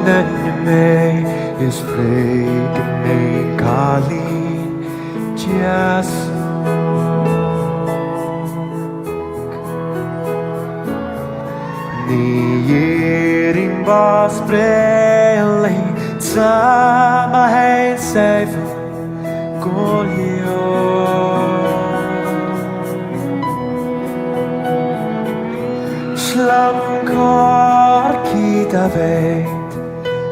하나님의 예수에게 갈린 Jesus. Niering was brelling Sama hei seifu golio Slam kor kita vet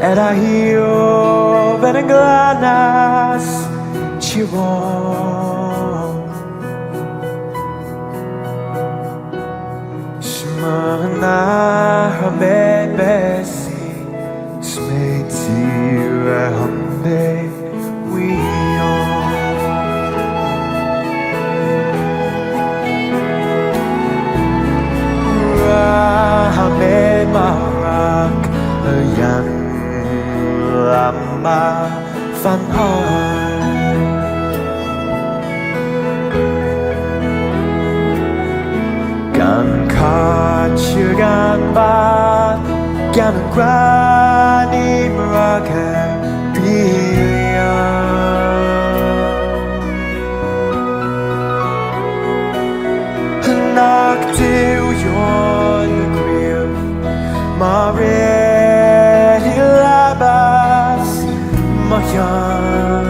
Era hio veren glanas Chivon Shmana hamed besi Smeti hambe Hamed marak yan lama van hai Gan kachigan bat gan grani maraka biya Nak til yon Maria hilabas mayan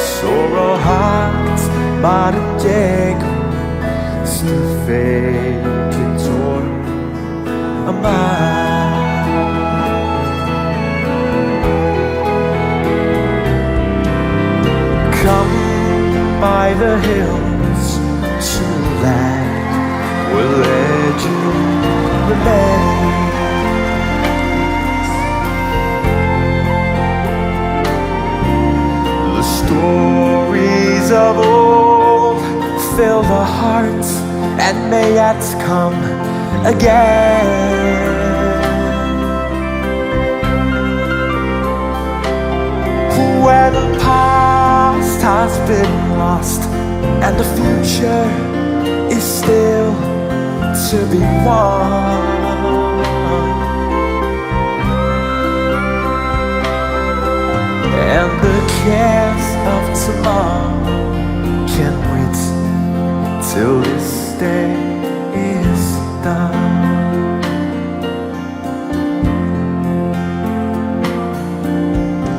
Sorohat marjeg Stufekitor amar Come by the hills to land Will let you remain The stories of old fill the heart And may yet come again Where the past has been lost And the future is still to be won And the cares of tomorrow can't wait till this day is done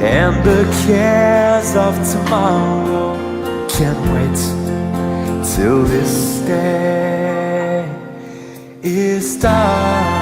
And the cares of tomorrow can't wait till this day is done